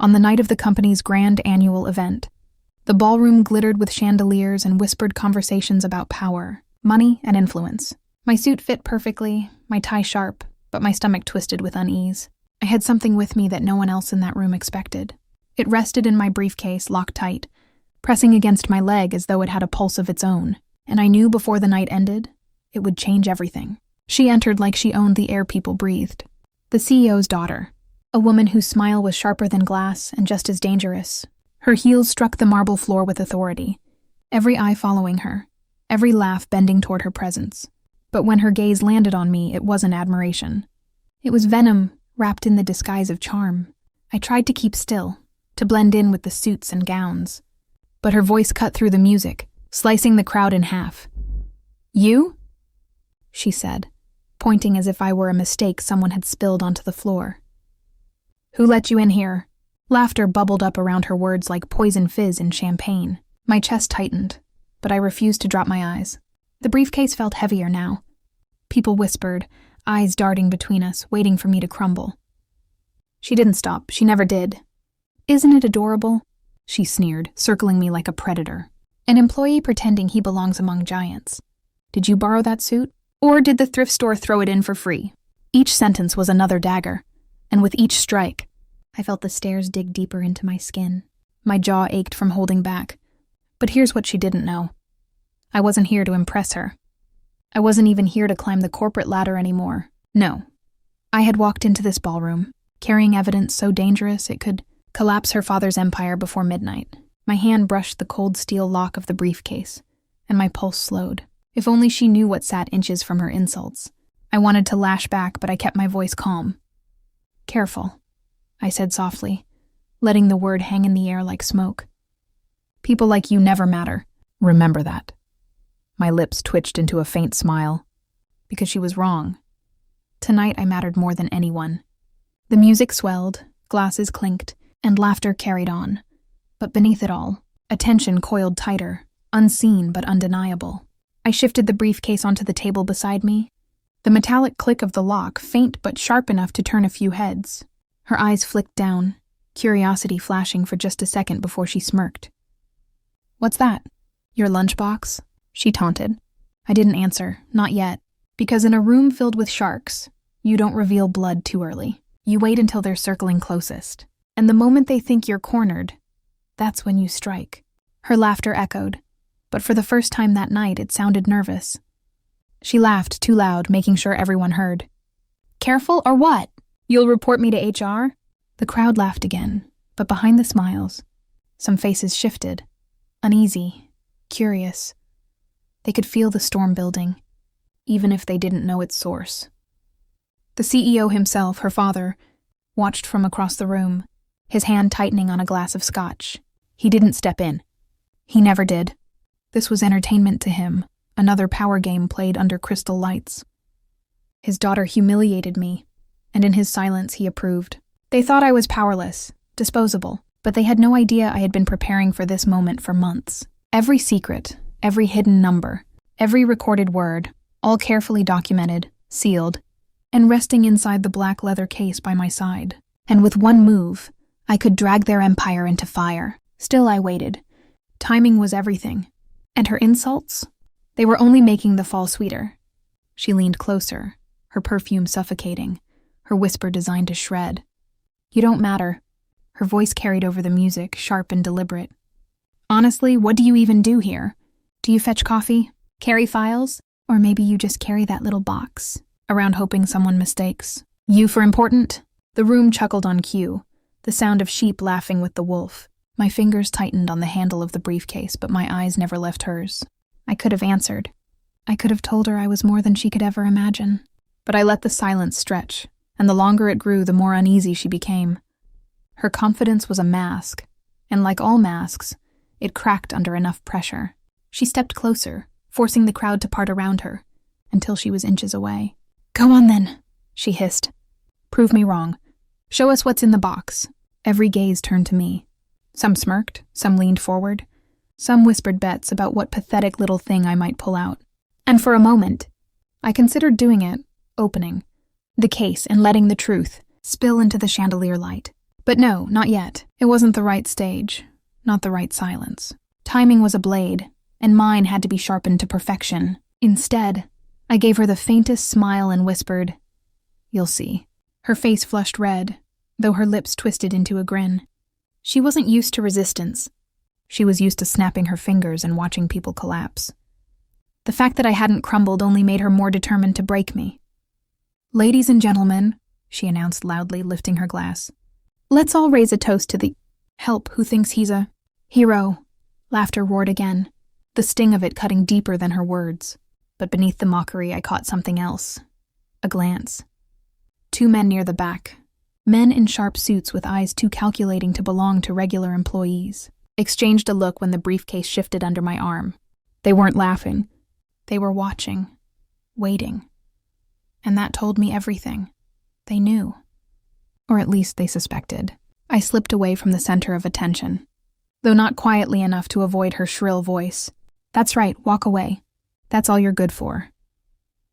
on the night of the company's grand annual event. The ballroom glittered with chandeliers and whispered conversations about power, money, and influence. My suit fit perfectly, my tie sharp, but my stomach twisted with unease. I had something with me that no one else in that room expected. It rested in my briefcase, locked tight, pressing against my leg as though it had a pulse of its own, and I knew before the night ended, it would change everything. She entered like she owned the air people breathed. The CEO's daughter, a woman whose smile was sharper than glass and just as dangerous. Her heels struck the marble floor with authority, every eye following her, every laugh bending toward her presence. But when her gaze landed on me, it wasn't admiration. It was venom wrapped in the disguise of charm. I tried to keep still, to blend in with the suits and gowns. But her voice cut through the music, slicing the crowd in half. "You?" she said, pointing as if I were a mistake someone had spilled onto the floor. "Who let you in here?" Laughter bubbled up around her words like poison fizz in champagne. My chest tightened, but I refused to drop my eyes. The briefcase felt heavier now. People whispered, eyes darting between us, waiting for me to crumble. She didn't stop. She never did. "Isn't it adorable?" she sneered, circling me like a predator. An employee pretending he belongs among giants. "Did you borrow that suit? Or did the thrift store throw it in for free?" Each sentence was another dagger, and with each strike, I felt the stares dig deeper into my skin. My jaw ached from holding back. But here's what she didn't know. I wasn't here to impress her. I wasn't even here to climb the corporate ladder anymore. No. I had walked into this ballroom, carrying evidence so dangerous it could collapse her father's empire before midnight. My hand brushed the cold steel lock of the briefcase, and my pulse slowed. If only she knew what sat inches from her insults. I wanted to lash back, but I kept my voice calm. "Careful," I said softly, letting the word hang in the air like smoke. "People like you never matter. Remember that." My lips twitched into a faint smile, because she was wrong. Tonight I mattered more than anyone. The music swelled, glasses clinked, and laughter carried on. But beneath it all, attention coiled tighter, unseen but undeniable. I shifted the briefcase onto the table beside me. The metallic click of the lock, faint but sharp enough to turn a few heads. Her eyes flicked down, curiosity flashing for just a second before she smirked. "What's that? Your lunchbox?" she taunted. I didn't answer, not yet, because in a room filled with sharks, you don't reveal blood too early. You wait until they're circling closest. And the moment they think you're cornered, that's when you strike. Her laughter echoed, but for the first time that night it sounded nervous. She laughed too loud, making sure everyone heard. "Careful or what? You'll report me to HR?" The crowd laughed again, but behind the smiles, some faces shifted, uneasy, curious. They could feel the storm building, even if they didn't know its source. The CEO himself, her father, watched from across the room, his hand tightening on a glass of scotch. He didn't step in. He never did. This was entertainment to him, another power game played under crystal lights. His daughter humiliated me, and in his silence he approved. They thought I was powerless, disposable, but they had no idea I had been preparing for this moment for months. Every secret, every hidden number, every recorded word, all carefully documented, sealed, and resting inside the black leather case by my side. And with one move, I could drag their empire into fire. Still I waited. Timing was everything. And her insults? They were only making the fall sweeter. She leaned closer, her perfume suffocating, her whisper designed to shred. "You don't matter." Her voice carried over the music, sharp and deliberate. "Honestly, what do you even do here? Do you fetch coffee? Carry files? Or maybe you just carry that little box around hoping someone mistakes you for important?" The room chuckled on cue, the sound of sheep laughing with the wolf. My fingers tightened on the handle of the briefcase, but my eyes never left hers. I could have answered. I could have told her I was more than she could ever imagine. But I let the silence stretch, and the longer it grew, the more uneasy she became. Her confidence was a mask, and like all masks, it cracked under enough pressure. She stepped closer, forcing the crowd to part around her, until she was inches away. "Go on then," she hissed. "Prove me wrong. Show us what's in the box." Every gaze turned to me. Some smirked, some leaned forward. Some whispered bets about what pathetic little thing I might pull out. And for a moment, I considered doing it, opening the case and letting the truth spill into the chandelier light. But no, not yet. It wasn't the right stage, not the right silence. Timing was a blade, and mine had to be sharpened to perfection. Instead, I gave her the faintest smile and whispered, "You'll see." Her face flushed red, though her lips twisted into a grin. She wasn't used to resistance. She was used to snapping her fingers and watching people collapse. The fact that I hadn't crumbled only made her more determined to break me. "Ladies and gentlemen," she announced loudly, lifting her glass, "let's all raise a toast to the help who thinks he's a hero." Laughter roared again, the sting of it cutting deeper than her words. But beneath the mockery, I caught something else. A glance. 2 men near the back. Men in sharp suits with eyes too calculating to belong to regular employees. Exchanged a look when the briefcase shifted under my arm. They weren't laughing. They were watching. Waiting. And that told me everything. They knew. Or at least they suspected. I slipped away from the center of attention, though not quietly enough to avoid her shrill voice. "That's right, walk away. That's all you're good for."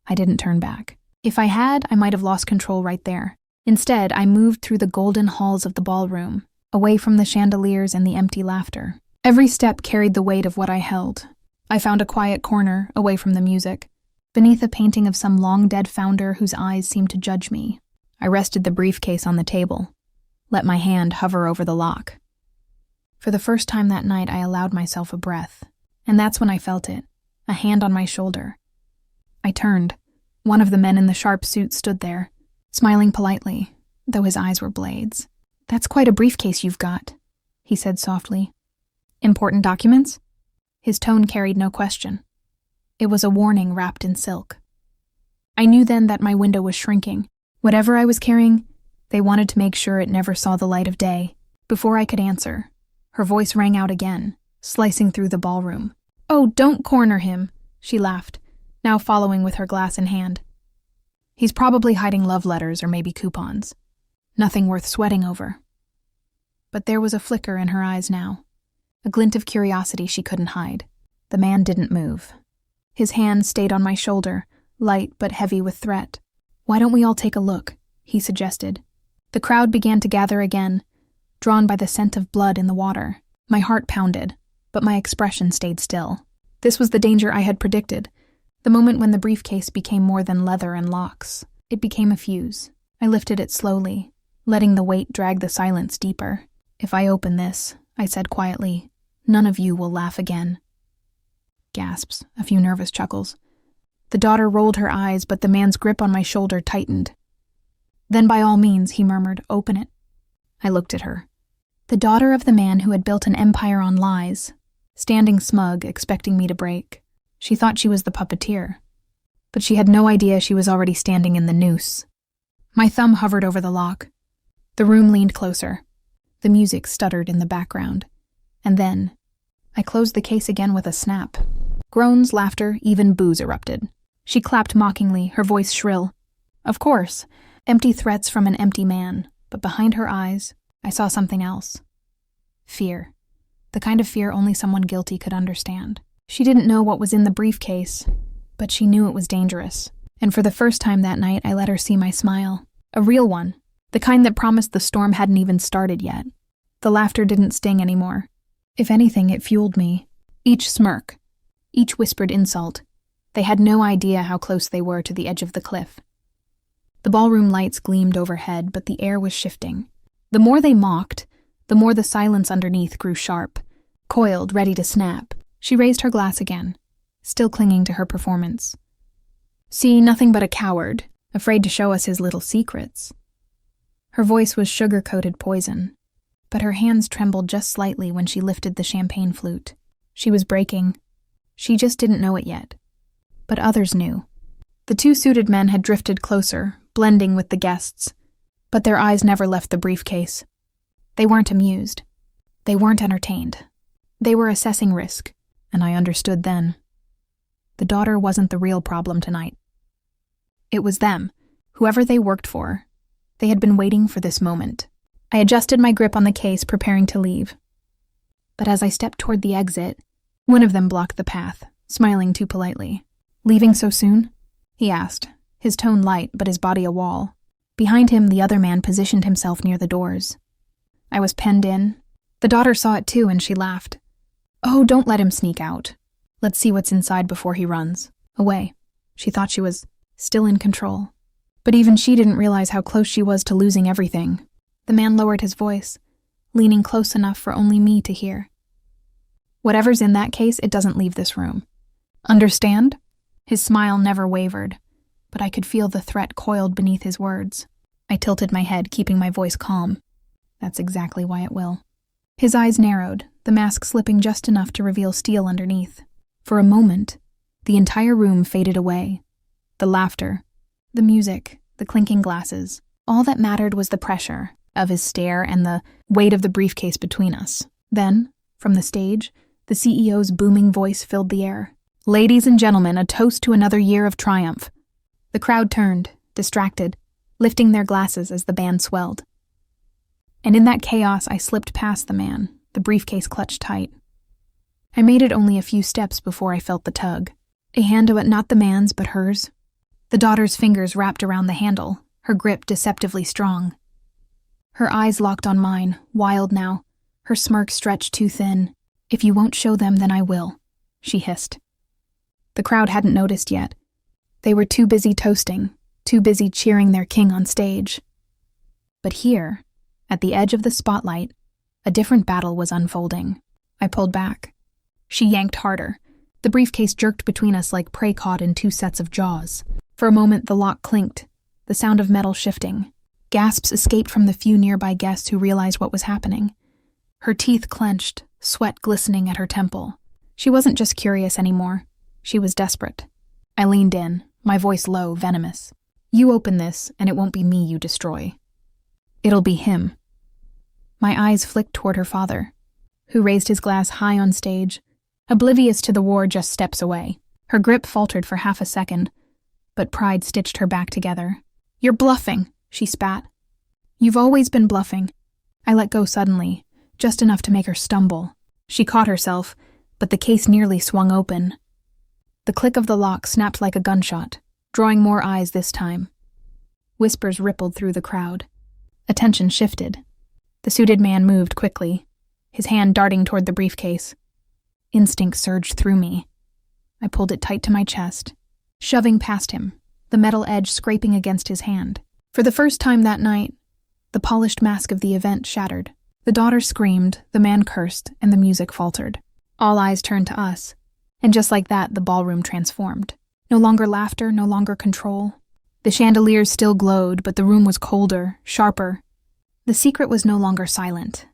I didn't turn back. If I had, I might have lost control right there. Instead, I moved through the golden halls of the ballroom, away from the chandeliers and the empty laughter. Every step carried the weight of what I held. I found a quiet corner, away from the music, beneath a painting of some long-dead founder whose eyes seemed to judge me. I rested the briefcase on the table, let my hand hover over the lock. For the first time that night, I allowed myself a breath, and that's when I felt it, a hand on my shoulder. I turned. One of the men in the sharp suit stood there, smiling politely, though his eyes were blades. "That's quite a briefcase you've got," he said softly. "Important documents?" His tone carried no question. It was a warning wrapped in silk. I knew then that my window was shrinking. Whatever I was carrying, they wanted to make sure it never saw the light of day. Before I could answer, her voice rang out again, slicing through the ballroom. "Oh, don't corner him," she laughed, now following with her glass in hand. "He's probably hiding love letters or maybe coupons. Nothing worth sweating over." But there was a flicker in her eyes now, a glint of curiosity she couldn't hide. The man didn't move. His hand stayed on my shoulder, light but heavy with threat. "Why don't we all take a look?" he suggested. The crowd began to gather again, drawn by the scent of blood in the water. My heart pounded, but my expression stayed still. This was the danger I had predicted. The moment when the briefcase became more than leather and locks. It became a fuse. I lifted it slowly, letting the weight drag the silence deeper. "If I open this," I said quietly, "none of you will laugh again." Gasps, a few nervous chuckles. The daughter rolled her eyes, but the man's grip on my shoulder tightened. "Then by all means," he murmured, "open it." I looked at her. The daughter of the man who had built an empire on lies, standing smug, expecting me to break. She thought she was the puppeteer, but she had no idea she was already standing in the noose. My thumb hovered over the lock. The room leaned closer. The music stuttered in the background. And then, I closed the case again with a snap. Groans, laughter, even boos erupted. She clapped mockingly, her voice shrill. Of course, empty threats from an empty man, but behind her eyes, I saw something else. Fear. The kind of fear only someone guilty could understand. She didn't know what was in the briefcase, but she knew it was dangerous. And for the first time that night, I let her see my smile. A real one. The kind that promised the storm hadn't even started yet. The laughter didn't sting anymore. If anything, it fueled me. Each smirk, each whispered insult. They had no idea how close they were to the edge of the cliff. The ballroom lights gleamed overhead, but the air was shifting. The more they mocked, the more the silence underneath grew sharp, coiled, ready to snap. She raised her glass again, still clinging to her performance. "See, nothing but a coward, afraid to show us his little secrets." Her voice was sugar-coated poison, but her hands trembled just slightly when she lifted the champagne flute. She was breaking. She just didn't know it yet. But others knew. The 2 suited men had drifted closer, blending with the guests, but their eyes never left the briefcase. They weren't amused. They weren't entertained. They were assessing risk, and I understood then. The daughter wasn't the real problem tonight. It was them, whoever they worked for. They had been waiting for this moment. I adjusted my grip on the case, preparing to leave. But as I stepped toward the exit, one of them blocked the path, smiling too politely. "Leaving so soon?" he asked, his tone light but his body a wall. Behind him, the other man positioned himself near the doors. I was penned in. The daughter saw it too, and she laughed. "Oh, don't let him sneak out. Let's see what's inside before he runs away." She thought she was still in control. But even she didn't realize how close she was to losing everything. The man lowered his voice, leaning close enough for only me to hear. "Whatever's in that case, it doesn't leave this room. Understand?" His smile never wavered, but I could feel the threat coiled beneath his words. I tilted my head, keeping my voice calm. "That's exactly why it will." His eyes narrowed, the mask slipping just enough to reveal steel underneath. For a moment, the entire room faded away. The laughter, the music, the clinking glasses. All that mattered was the pressure of his stare and the weight of the briefcase between us. Then, from the stage, the CEO's booming voice filled the air. "Ladies and gentlemen, a toast to another year of triumph." The crowd turned, distracted, lifting their glasses as the band swelled. And in that chaos, I slipped past the man, the briefcase clutched tight. I made it only a few steps before I felt the tug. A hand, not the man's, but hers. The daughter's fingers wrapped around the handle, her grip deceptively strong. Her eyes locked on mine, wild now, her smirk stretched too thin. "If you won't show them, then I will," she hissed. The crowd hadn't noticed yet. They were too busy toasting, too busy cheering their king on stage. But here, at the edge of the spotlight, a different battle was unfolding. I pulled back. She yanked harder. The briefcase jerked between us like prey caught in two sets of jaws. For a moment, the lock clinked, the sound of metal shifting. Gasps escaped from the few nearby guests who realized what was happening. Her teeth clenched, sweat glistening at her temple. She wasn't just curious anymore. She was desperate. I leaned in, my voice low, venomous. "You open this, and it won't be me you destroy. It'll be him." My eyes flicked toward her father, who raised his glass high on stage, oblivious to the war just steps away. Her grip faltered for half a second, but pride stitched her back together. "You're bluffing," she spat. "You've always been bluffing." I let go suddenly, just enough to make her stumble. She caught herself, but the case nearly swung open. The click of the lock snapped like a gunshot, drawing more eyes this time. Whispers rippled through the crowd. Attention shifted. The suited man moved quickly, his hand darting toward the briefcase. Instinct surged through me. I pulled it tight to my chest, shoving past him, the metal edge scraping against his hand. For the first time that night, the polished mask of the event shattered. The daughter screamed, the man cursed, and the music faltered. All eyes turned to us, and just like that, the ballroom transformed. No longer laughter, no longer control. The chandeliers still glowed, but the room was colder, sharper. The secret was no longer silent.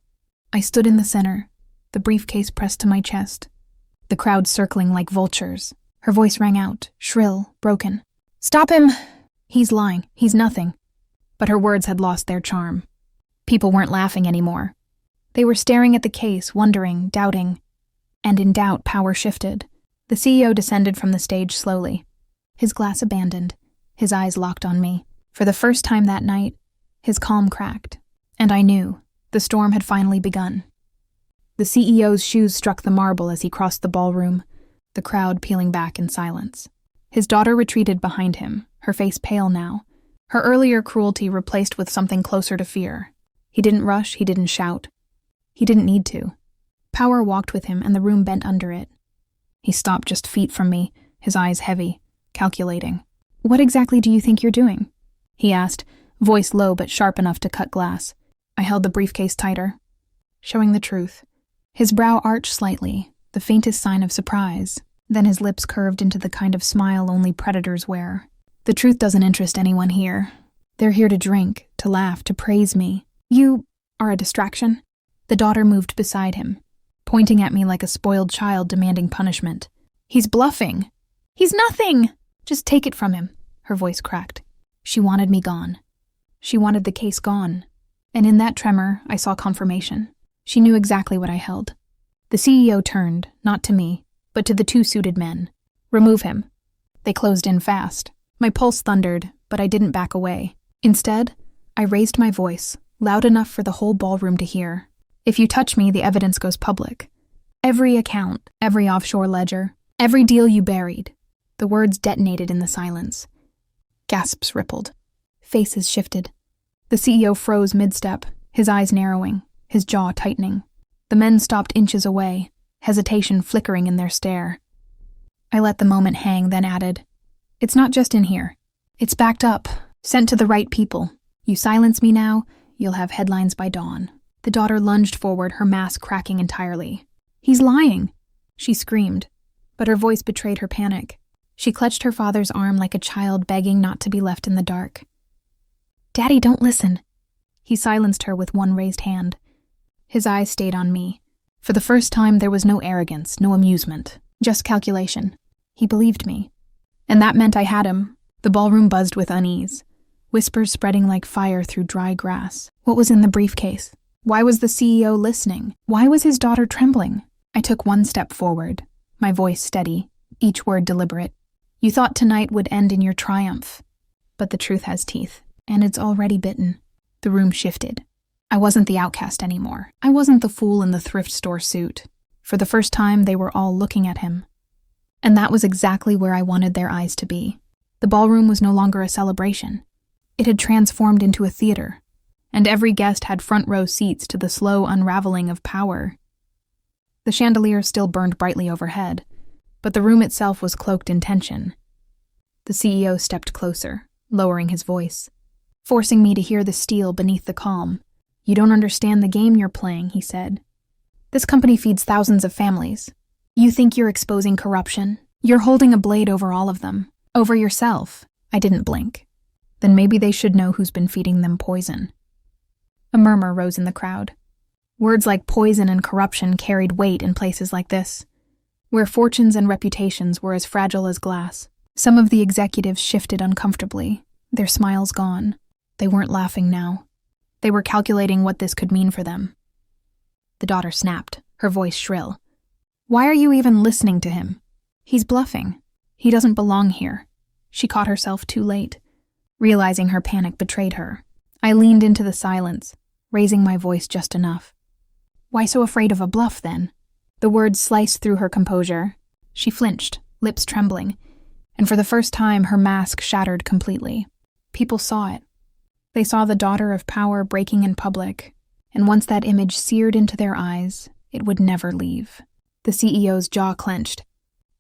I stood in the center, the briefcase pressed to my chest, the crowd circling like vultures. Her voice rang out, shrill, broken. "Stop him! He's lying. He's nothing." But her words had lost their charm. People weren't laughing anymore. They were staring at the case, wondering, doubting. And in doubt, power shifted. The CEO descended from the stage slowly, his glass abandoned, his eyes locked on me. For the first time that night, his calm cracked, and I knew the storm had finally begun. The CEO's shoes struck the marble as he crossed the ballroom, the crowd peeling back in silence. His daughter retreated behind him, her face pale now, her earlier cruelty replaced with something closer to fear. He didn't rush, he didn't shout. He didn't need to. Power walked with him, and the room bent under it. He stopped just feet from me, his eyes heavy, calculating. "What exactly do you think you're doing?" he asked, voice low but sharp enough to cut glass. I held the briefcase tighter, showing the truth. His brow arched slightly, the faintest sign of surprise. Then his lips curved into the kind of smile only predators wear. "The truth doesn't interest anyone here. They're here to drink, to laugh, to praise me. You are a distraction." The daughter moved beside him, pointing at me like a spoiled child demanding punishment. "He's bluffing. He's nothing. Just take it from him." Her voice cracked. She wanted me gone. She wanted the case gone. And in that tremor, I saw confirmation. She knew exactly what I held. The CEO turned, not to me, but to the two suited men. "Remove him." They closed in fast. My pulse thundered, but I didn't back away. Instead, I raised my voice, loud enough for the whole ballroom to hear. "If you touch me, the evidence goes public. Every account, every offshore ledger, every deal you buried." The words detonated in the silence. Gasps rippled. Faces shifted. The CEO froze mid-step, his eyes narrowing. his jaw tightening. The men stopped inches away, hesitation flickering in their stare. I let the moment hang, then added, "It's not just in here. It's backed up, sent to the right people. You silence me now, you'll have headlines by dawn." The daughter lunged forward, her mask cracking entirely. "He's lying!" she screamed, but her voice betrayed her panic. She clutched her father's arm like a child begging not to be left in the dark. "Daddy, don't listen." He silenced her with one raised hand. His eyes stayed on me. For the first time, there was no arrogance, no amusement, just calculation. He believed me. And that meant I had him. The ballroom buzzed with unease, whispers spreading like fire through dry grass. What was in the briefcase? Why was the CEO listening? Why was his daughter trembling? I took one step forward, my voice steady, each word deliberate. "You thought tonight would end in your triumph. But the truth has teeth, and it's already bitten." The room shifted. I wasn't the outcast anymore. I wasn't the fool in the thrift store suit. For the first time, they were all looking at him. And that was exactly where I wanted their eyes to be. The ballroom was no longer a celebration. It had transformed into a theater, and every guest had front row seats to the slow unraveling of power. The chandelier still burned brightly overhead, but the room itself was cloaked in tension. The CEO stepped closer, lowering his voice, forcing me to hear the steel beneath the calm. "You don't understand the game you're playing," he said. "This company feeds thousands of families. You think you're exposing corruption? You're holding a blade over all of them. Over yourself." I didn't blink. "Then maybe they should know who's been feeding them poison." A murmur rose in the crowd. Words like poison and corruption carried weight in places like this, where fortunes and reputations were as fragile as glass. Some of the executives shifted uncomfortably, their smiles gone. They weren't laughing now. They were calculating what this could mean for them. The daughter snapped, her voice shrill. "Why are you even listening to him? He's bluffing. He doesn't belong here." She caught herself too late, realizing her panic betrayed her. I leaned into the silence, raising my voice just enough. "Why so afraid of a bluff, then?" The words sliced through her composure. She flinched, lips trembling, and for the first time her mask shattered completely. People saw it. They saw the daughter of power breaking in public, and once that image seared into their eyes, it would never leave. The CEO's jaw clenched.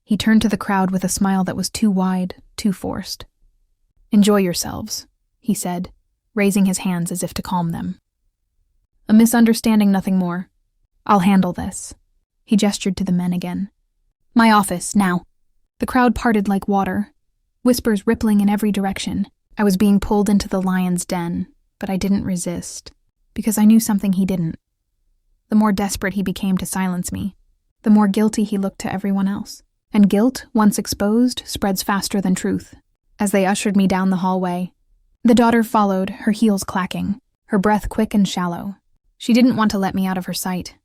He turned to the crowd with a smile that was too wide, too forced. "Enjoy yourselves," he said, raising his hands as if to calm them. "A misunderstanding, nothing more. I'll handle this." He gestured to the men again. "My office, now." The crowd parted like water, whispers rippling in every direction. I was being pulled into the lion's den, but I didn't resist, because I knew something he didn't. The more desperate he became to silence me, the more guilty he looked to everyone else. And guilt, once exposed, spreads faster than truth. As they ushered me down the hallway, the daughter followed, her heels clacking, her breath quick and shallow. She didn't want to let me out of her sight.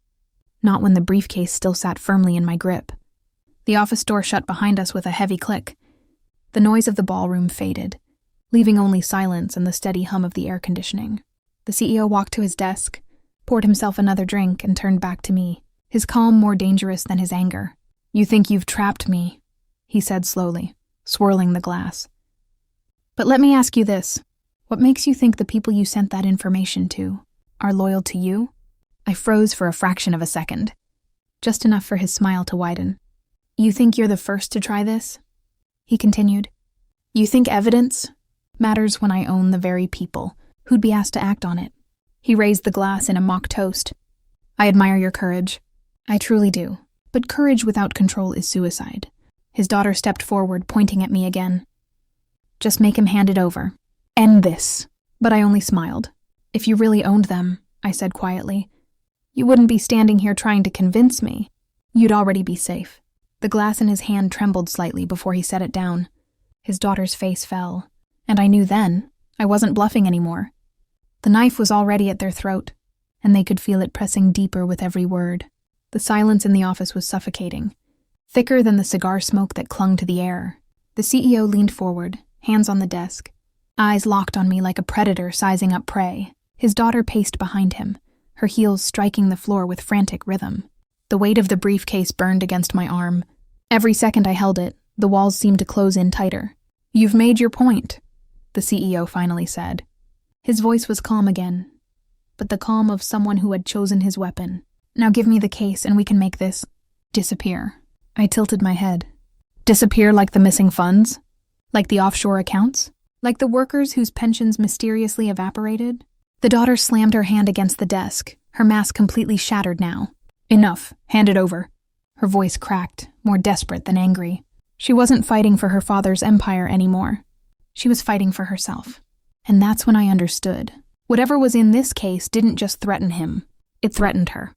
Not when the briefcase still sat firmly in my grip. The office door shut behind us with a heavy click. The noise of the ballroom faded, leaving only silence and the steady hum of the air conditioning. The CEO walked to his desk, poured himself another drink, and turned back to me, his calm more dangerous than his anger. "You think you've trapped me," he said slowly, swirling the glass. "But let me ask you this. What makes you think the people you sent that information to are loyal to you?" I froze for a fraction of a second, just enough for his smile to widen. "You think you're the first to try this?" He continued. "You think evidence matters when I own the very people who'd be asked to act on it?" He raised the glass in a mock toast. "I admire your courage. I truly do. But courage without control is suicide." His daughter stepped forward, pointing at me again. "Just make him hand it over. End this." But I only smiled. "If you really owned them," I said quietly, "you wouldn't be standing here trying to convince me. You'd already be safe." The glass in his hand trembled slightly before he set it down. His daughter's face fell, and I knew then I wasn't bluffing anymore. The knife was already at their throat, and they could feel it pressing deeper with every word. The silence in the office was suffocating, thicker than the cigar smoke that clung to the air. The CEO leaned forward, hands on the desk, eyes locked on me like a predator sizing up prey. His daughter paced behind him, her heels striking the floor with frantic rhythm. The weight of the briefcase burned against my arm. Every second I held it, the walls seemed to close in tighter. "You've made your point," the CEO finally said. His voice was calm again. but the calm of someone who had chosen his weapon. Now give me the case and we can make this disappear. I tilted my head. Disappear like the missing funds? Like the offshore accounts? Like the workers whose pensions mysteriously evaporated? The daughter slammed her hand against the desk, her mask completely shattered now. Enough. Hand it over. Her voice cracked, more desperate than angry. She wasn't fighting for her father's empire anymore. She was fighting for herself. And that's when I understood. Whatever was in this case didn't just threaten him. It threatened her.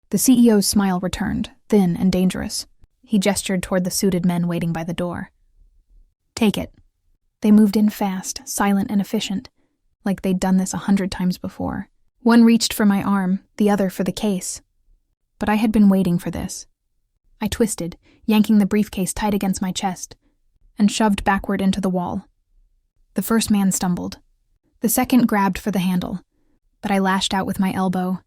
The CEO's smile returned, thin and dangerous. He gestured toward the suited men waiting by the door. Take it. They moved in fast, silent and efficient, like they'd done this 100 times before. One reached for my arm, the other for the case. But I had been waiting for this. I twisted, yanking the briefcase tight against my chest, and shoved backward into the wall. The first man stumbled. The second grabbed for the handle, but I lashed out with my elbow,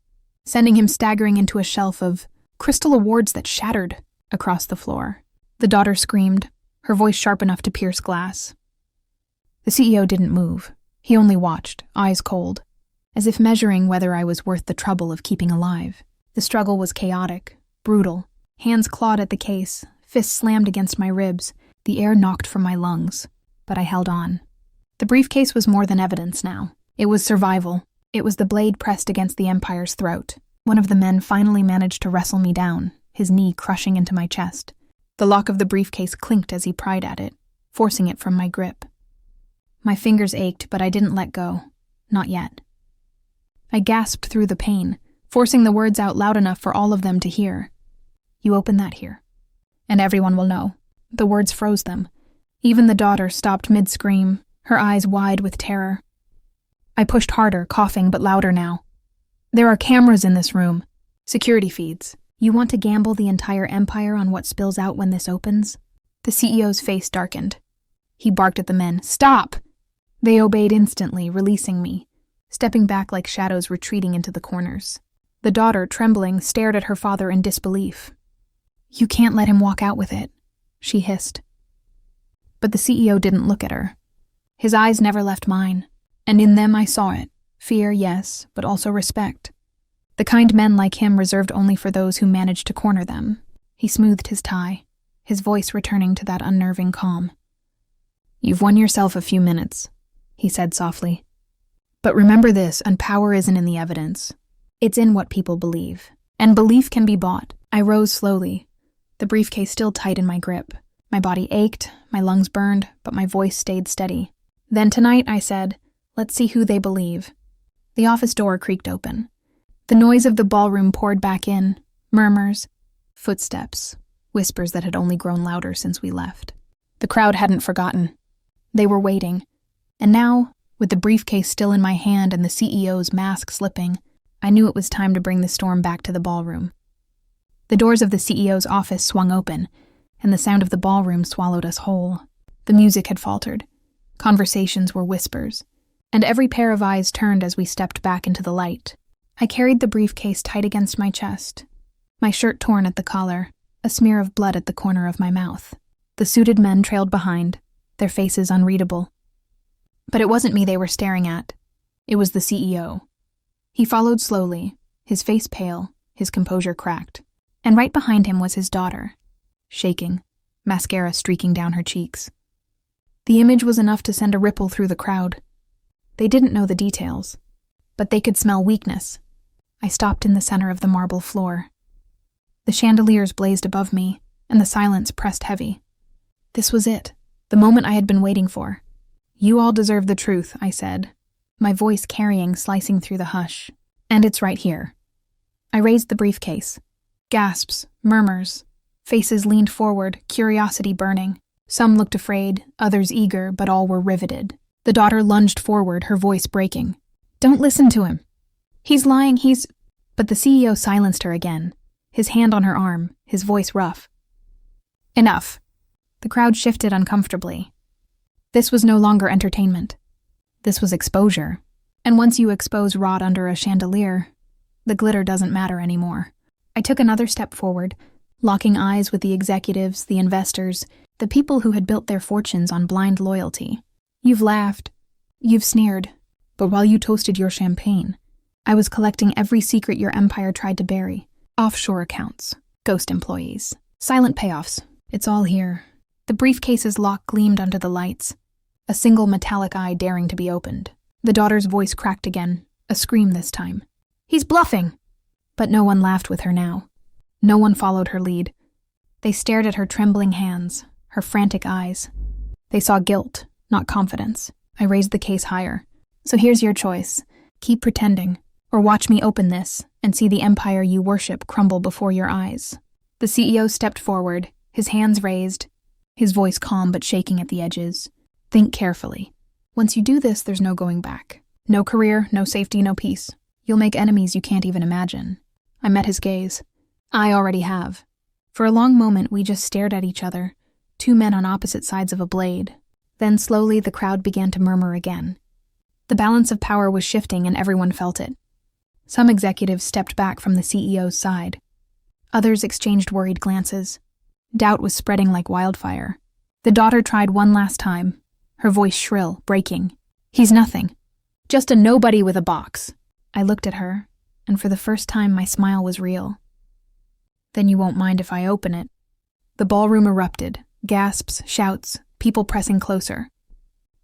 sending him staggering into a shelf of crystal awards that shattered across the floor. The daughter screamed, her voice sharp enough to pierce glass. The CEO didn't move. He only watched, eyes cold, as if measuring whether I was worth the trouble of keeping alive. The struggle was chaotic, brutal. Hands clawed at the case, fists slammed against my ribs, the air knocked from my lungs. But I held on. The briefcase was more than evidence now. It was survival. It was the blade pressed against the Empire's throat. One of the men finally managed to wrestle me down, his knee crushing into my chest. The lock of the briefcase clinked as he pried at it, forcing it from my grip. My fingers ached, but I didn't let go. Not yet. I gasped through the pain, forcing the words out loud enough for all of them to hear. You open that here, and everyone will know. The words froze them. Even the daughter stopped mid-scream, her eyes wide with terror. I pushed harder, coughing, but louder now. There are cameras in this room. Security feeds. You want to gamble the entire empire on what spills out when this opens? The CEO's face darkened. He barked at the men. Stop! They obeyed instantly, releasing me, stepping back like shadows retreating into the corners. The daughter, trembling, stared at her father in disbelief. You can't let him walk out with it, she hissed. But the CEO didn't look at her. His eyes never left mine, and in them I saw it. Fear, yes, but also respect. The kind men like him reserved only for those who managed to corner them. He smoothed his tie, his voice returning to that unnerving calm. You've won yourself a few minutes, he said softly. But remember this, and power isn't in the evidence. It's in what people believe. And belief can be bought. I rose slowly, the briefcase still tight in my grip. My body ached, my lungs burned, but my voice stayed steady. Then tonight, I said, let's see who they believe. The office door creaked open. The noise of the ballroom poured back in, murmurs, footsteps, whispers that had only grown louder since we left. The crowd hadn't forgotten. They were waiting. And now, with the briefcase still in my hand and the CEO's mask slipping, I knew it was time to bring the storm back to the ballroom. The doors of the CEO's office swung open, and the sound of the ballroom swallowed us whole. The music had faltered. Conversations were whispers, and every pair of eyes turned as we stepped back into the light. I carried the briefcase tight against my chest, my shirt torn at the collar, a smear of blood at the corner of my mouth. The suited men trailed behind, their faces unreadable. But it wasn't me they were staring at. It was the CEO. He followed slowly, his face pale, his composure cracked. And right behind him was his daughter, shaking, mascara streaking down her cheeks. The image was enough to send a ripple through the crowd. They didn't know the details, but they could smell weakness. I stopped in the center of the marble floor. The chandeliers blazed above me, and the silence pressed heavy. This was it, the moment I had been waiting for. You all deserve the truth, I said, my voice carrying, slicing through the hush. And it's right here. I raised the briefcase. Gasps, murmurs. Faces leaned forward, curiosity burning. Some looked afraid, others eager, but all were riveted. The daughter lunged forward, her voice breaking. Don't listen to him. He's lying, But the CEO silenced her again, his hand on her arm, his voice rough. Enough. The crowd shifted uncomfortably. This was no longer entertainment. This was exposure. And once you expose rot under a chandelier, the glitter doesn't matter anymore. I took another step forward, locking eyes with the executives, the investors, the people who had built their fortunes on blind loyalty. You've laughed. You've sneered. But while you toasted your champagne, I was collecting every secret your empire tried to bury. Offshore accounts, ghost employees, silent payoffs. It's all here. The briefcase's lock gleamed under the lights, a single metallic eye daring to be opened. The daughter's voice cracked again, a scream this time. "He's bluffing!" But no one laughed with her now. No one followed her lead. They stared at her trembling hands, her frantic eyes. They saw guilt, not confidence. I raised the case higher. "So here's your choice. Keep pretending, or watch me open this and see the empire you worship crumble before your eyes." The CEO stepped forward, his hands raised, his voice calm but shaking at the edges. "Think carefully. Once you do this, there's no going back. No career, no safety, no peace. You'll make enemies you can't even imagine." I met his gaze. "I already have." For a long moment, we just stared at each other, two men on opposite sides of a blade. Then slowly the crowd began to murmur again. The balance of power was shifting and everyone felt it. Some executives stepped back from the CEO's side. Others exchanged worried glances. Doubt was spreading like wildfire. The daughter tried one last time, her voice shrill, breaking. "He's nothing. Just a nobody with a box." I looked at her, and for the first time my smile was real. "Then you won't mind if I open it." The ballroom erupted, gasps, shouts, people pressing closer.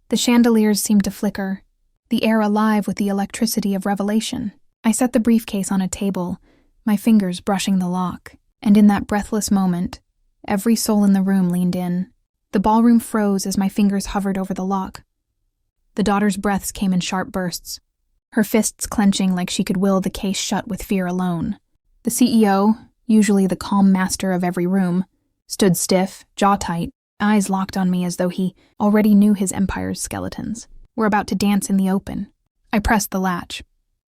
The chandeliers seemed to flicker, the air alive with the electricity of revelation. I set the briefcase on a table, my fingers brushing the lock, and in that breathless moment, every soul in the room leaned in. The ballroom froze as my fingers hovered over the lock. The daughter's breaths came in sharp bursts, her fists clenching like she could will the case shut with fear alone. The CEO, usually the calm master of every room, stood stiff, jaw tight, eyes locked on me as though he already knew his empire's skeletons. We're about to dance in the open. I pressed the latch.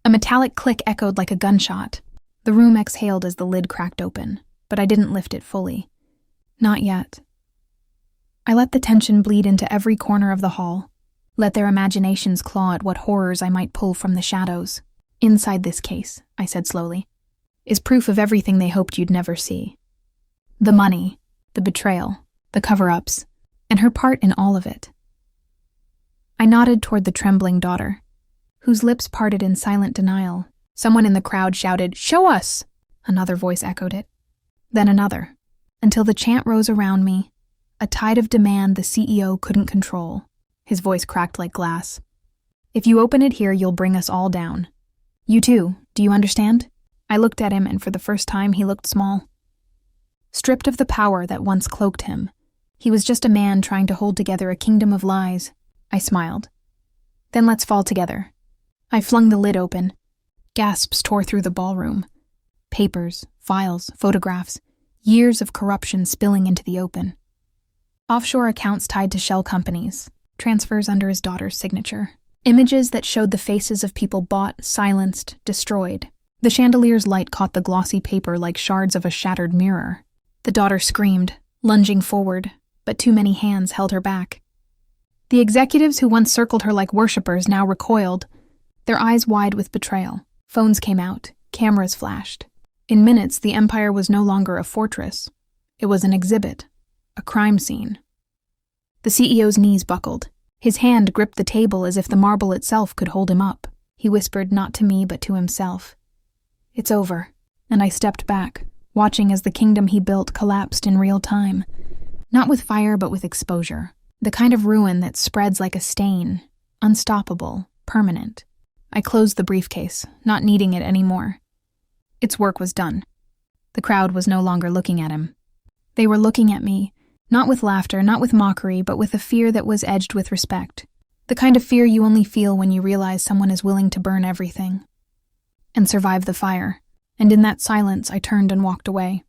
A metallic click echoed like a gunshot. The room exhaled as the lid cracked open, but I didn't lift it fully. Not yet. I let the tension bleed into every corner of the hall, let their imaginations claw at what horrors I might pull from the shadows. "Inside this case," I said slowly, "is proof of everything they hoped you'd never see. The money, the betrayal, the cover-ups, and her part in all of it." I nodded toward the trembling daughter, whose lips parted in silent denial. Someone in the crowd shouted, "Show us!" Another voice echoed it. Then another, until the chant rose around me, a tide of demand the CEO couldn't control. His voice cracked like glass. "If you open it here, you'll bring us all down. You too, do you understand?" I looked at him, and for the first time he looked small. Stripped of the power that once cloaked him, he was just a man trying to hold together a kingdom of lies. I smiled. "Then let's fall together." I flung the lid open. Gasps tore through the ballroom. Papers, files, photographs, years of corruption spilling into the open. Offshore accounts tied to shell companies, transfers under his daughter's signature. Images that showed the faces of people bought, silenced, destroyed. The chandelier's light caught the glossy paper like shards of a shattered mirror. The daughter screamed, lunging forward, but too many hands held her back. The executives who once circled her like worshippers now recoiled, their eyes wide with betrayal. Phones came out, cameras flashed. In minutes, the empire was no longer a fortress. It was an exhibit, a crime scene. The CEO's knees buckled. His hand gripped the table as if the marble itself could hold him up. He whispered not to me but to himself. "It's over." And I stepped back, watching as the kingdom he built collapsed in real time. Not with fire but with exposure. The kind of ruin that spreads like a stain, unstoppable, permanent. I closed the briefcase, not needing it anymore. Its work was done. The crowd was no longer looking at him. They were looking at me, not with laughter, not with mockery, but with a fear that was edged with respect. The kind of fear you only feel when you realize someone is willing to burn everything and survive the fire. And in that silence, I turned and walked away.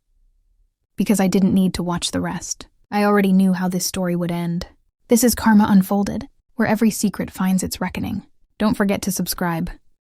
Because I didn't need to watch the rest. I already knew how this story would end. This is Karma Unfolded, where every secret finds its reckoning. Don't forget to subscribe.